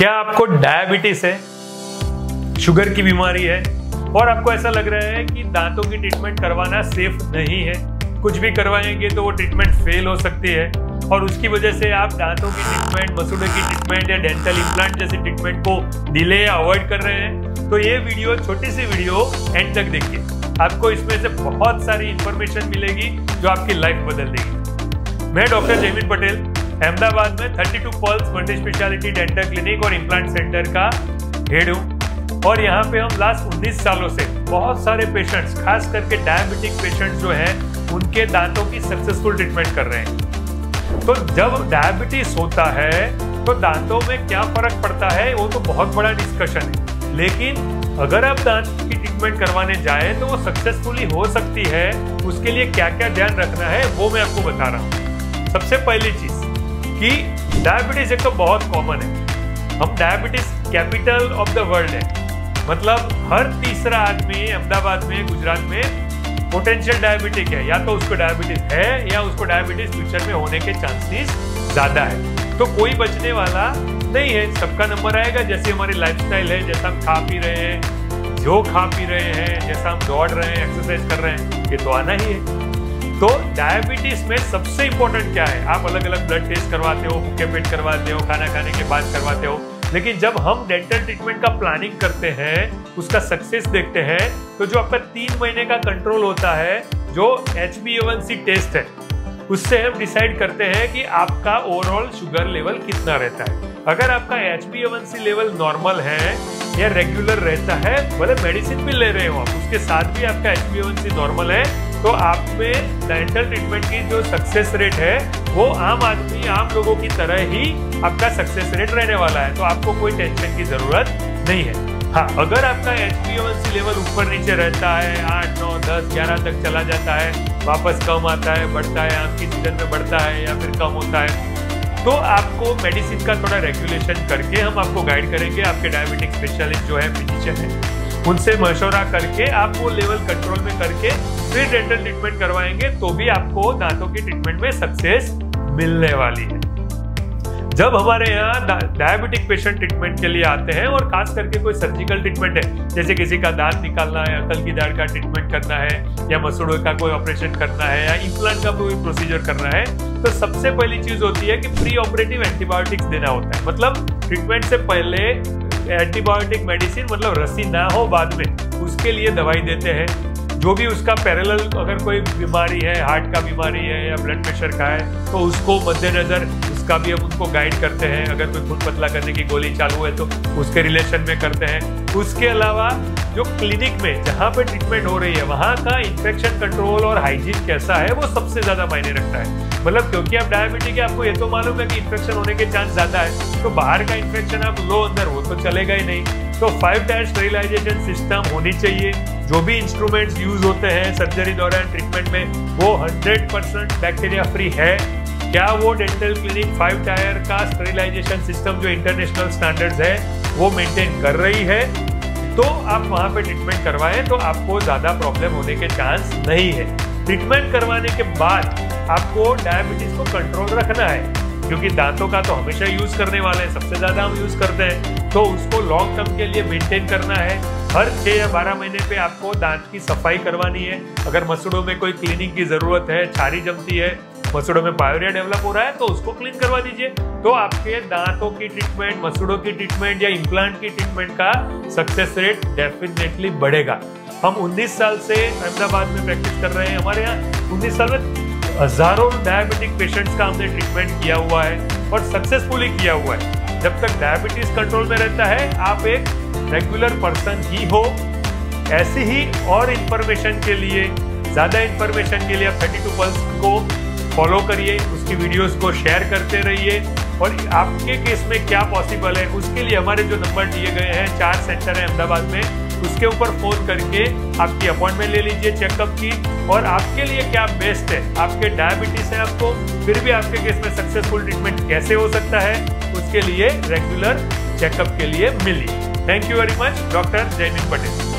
क्या आपको डायबिटीज है, शुगर की बीमारी है और आपको ऐसा लग रहा है कि दांतों की ट्रीटमेंट करवाना सेफ नहीं है, कुछ भी करवाएंगे तो वो ट्रीटमेंट फेल हो सकती है और उसकी वजह से आप दांतों की ट्रीटमेंट, मसूड़े की ट्रीटमेंट या डेंटल इम्प्लांट जैसी ट्रीटमेंट को डिले या अवॉइड कर रहे हैं, तो ये वीडियो, छोटी सी वीडियो एंड तक देखिए। आपको इसमें से बहुत सारी इंफॉर्मेशन मिलेगी जो आपकी लाइफ बदल देगी। मैं डॉक्टर जयमीन पटेल अहमदाबाद में 32 pulse multi speciality dental clinic और इम्प्लांट सेंटर का हेड हूँ और यहाँ पे हम लास्ट 19 सालों से बहुत सारे पेशेंट्स, खास करके डायबिटिक पेशेंट्स जो हैं, उनके दांतों की सक्सेसफुल ट्रीटमेंट कर रहे हैं। तो जब डायबिटीज होता है तो दांतों में क्या फर्क पड़ता है वो तो बहुत बड़ा डिस्कशन है, लेकिन अगर आप दांत की ट्रीटमेंट करवाने जाए तो वो सक्सेसफुली हो सकती है। उसके लिए क्या क्या ध्यान रखना है वो मैं आपको बता रहा हूँ। सबसे पहली चीज कि डायबिटीज एक तो बहुत कॉमन है, हम diabetes capital of the world है, मतलब हर तीसरा आदमी अहमदाबाद में, गुजरात में पोटेंशियल डायबिटिक है, या तो उसको डायबिटीज है या उसको डायबिटीज फ्यूचर में होने के चांसेस ज्यादा है। तो कोई बचने वाला नहीं है, सबका नंबर आएगा। जैसे हमारी लाइफस्टाइल है, जैसा हम खा पी रहे हैं, जो खा पी रहे हैं, जैसा हम दौड़ रहे हैं, एक्सरसाइज कर रहे हैं, ये तो आना ही है। तो डायबिटीज में सबसे इंपॉर्टेंट क्या है, आप अलग अलग ब्लड टेस्ट करवाते हो, भूखे पेट करवाते हो, खाना खाने के बाद करवाते हो, लेकिन जब हम डेंटल ट्रीटमेंट का प्लानिंग करते हैं, उसका सक्सेस देखते हैं, तो जो आपका 3 महीने का कंट्रोल होता है, जो HbA1c टेस्ट है, उससे हम डिसाइड करते हैं कि आपका ओवरऑल शुगर लेवल कितना रहता है। अगर आपका HbA1c लेवल नॉर्मल है या रेगुलर रहता है, भले मेडिसिन भी ले रहे हो आप, उसके साथ भी आपका HbA1c नॉर्मल है, तो आप में डेंटल ट्रीटमेंट की जो सक्सेस रेट है वो आम आदमी, आम लोगों की तरह ही आपका सक्सेस रेट रहने वाला है। तो आपको कोई टेंशन की जरूरत नहीं है। हाँ, अगर आपका HbA1c लेवल ऊपर नीचे रहता है, 8, 9, 10, 11 तक चला जाता है, वापस कम आता है, बढ़ता है, आम की सीजन में बढ़ता है या फिर कम होता है, तो आपको मेडिसिन का थोड़ा रेगुलेशन करके हम आपको गाइड करेंगे। आपके डायबिटिक स्पेशलिस्ट जो है, फिजिशियन है, उनसे मशवरा करके आप वो लेवल कंट्रोल में करके फिर डेंटल ट्रीटमेंट करवाएंगे, तो भी आपको दांतों की ट्रीटमेंट में सक्सेस मिलने वाली है। जब हमारे यहाँ डायबिटिक पेशेंट ट्रीटमेंट के लिए आते हैं और खास करके कोई सर्जिकल ट्रीटमेंट है, जैसे किसी का दांत निकालना है, अकल की दाढ़ का ट्रीटमेंट करना है, या मसूड़ों का कोई ऑपरेशन करना है, या इम्प्लांट का कोई प्रोसीजर करना है, तो सबसे पहली चीज होती है कि प्री ऑपरेटिव एंटीबायोटिक्स देना होता है। मतलब ट्रीटमेंट से पहले एंटीबायोटिक मेडिसिन, मतलब रस्सी ना हो बाद में, उसके लिए दवाई देते हैं। जो भी उसका पैरेलल अगर कोई बीमारी है, हार्ट का बीमारी है या ब्लड प्रेशर का है, तो उसको मद्देनजर उसका भी हम उनको गाइड करते हैं। अगर कोई खून पतला करने की गोली चालू है तो उसके रिलेशन में करते हैं। उसके अलावा जो क्लिनिक में जहाँ पे ट्रीटमेंट हो रही है, वहाँ का इन्फेक्शन कंट्रोल और हाइजीन कैसा है वो सबसे ज्यादा मायने रखता है। मतलब क्योंकि आप डायबिटिक है, आपको ये तो मालूम है कि इन्फेक्शन होने के चांस ज्यादा है, तो बाहर का इन्फेक्शन आप लो अंदर, वो तो चलेगा ही नहीं। तो 5 टायर स्टेरिलाइजेशन सिस्टम होनी चाहिए। जो भी इंस्ट्रूमेंट्स यूज होते हैं सर्जरी दौरान ट्रीटमेंट में, वो 100% बैक्टीरिया फ्री है। क्या वो डेंटल क्लिनिक 5 टायर का स्टेरिलाइजेशन सिस्टम जो इंटरनेशनल स्टैंडर्ड्स है वो मेंटेन कर रही है? तो आप वहां पे ट्रीटमेंट करवाएं तो आपको ज्यादा प्रॉब्लम होने के चांस नहीं है। ट्रीटमेंट करवाने के बाद आपको डायबिटीज को कंट्रोल रखना है, क्योंकि दांतों का तो हमेशा यूज करने वाले हैं, सबसे ज्यादा हम यूज करते हैं, तो उसको लॉन्ग टर्म के लिए मेंटेन करना है। हर 6 या 12 महीने पे आपको दांत की सफाई करवानी है। अगर मसूड़ों में कोई क्लीनिंग की जरूरत है, छारी जमती है, मसूड़ों में पायोरिया डेवलप हो रहा है, तो उसको क्लीन करवा दीजिए। तो आपके दांतों की ट्रीटमेंट, मसूड़ों की ट्रीटमेंट या इम्प्लांट की ट्रीटमेंट का सक्सेस रेट डेफिनेटली बढ़ेगा। हम 19 साल से अहमदाबाद में प्रैक्टिस कर रहे हैं। हमारे यहाँ 19 साल में हजारों डायबिटिक पेशेंट्स का हमने ट्रीटमेंट किया हुआ है और सक्सेसफुली किया हुआ है। जब तक डायबिटीज कंट्रोल में रहता है, आप एक रेगुलर पर्सन ही हो। ऐसी ही और इंफॉर्मेशन के लिए, ज्यादा इंफॉर्मेशन के लिए आप 32 पल्स को फॉलो करिए, उसकी वीडियोस को शेयर करते रहिए, और आपके केस में क्या पॉसिबल है उसके लिए हमारे जो नंबर दिए गए हैं, 4 सेंटर है अहमदाबाद में, उसके ऊपर फोन करके आपकी अपॉइंटमेंट ले लीजिए चेकअप की। और आपके लिए क्या बेस्ट है, आपके डायबिटीज है आपको, फिर भी आपके केस में सक्सेसफुल ट्रीटमेंट कैसे हो सकता है, उसके लिए रेगुलर चेकअप के लिए मिलिए। Thank you very much, doctor Jaymin Patel.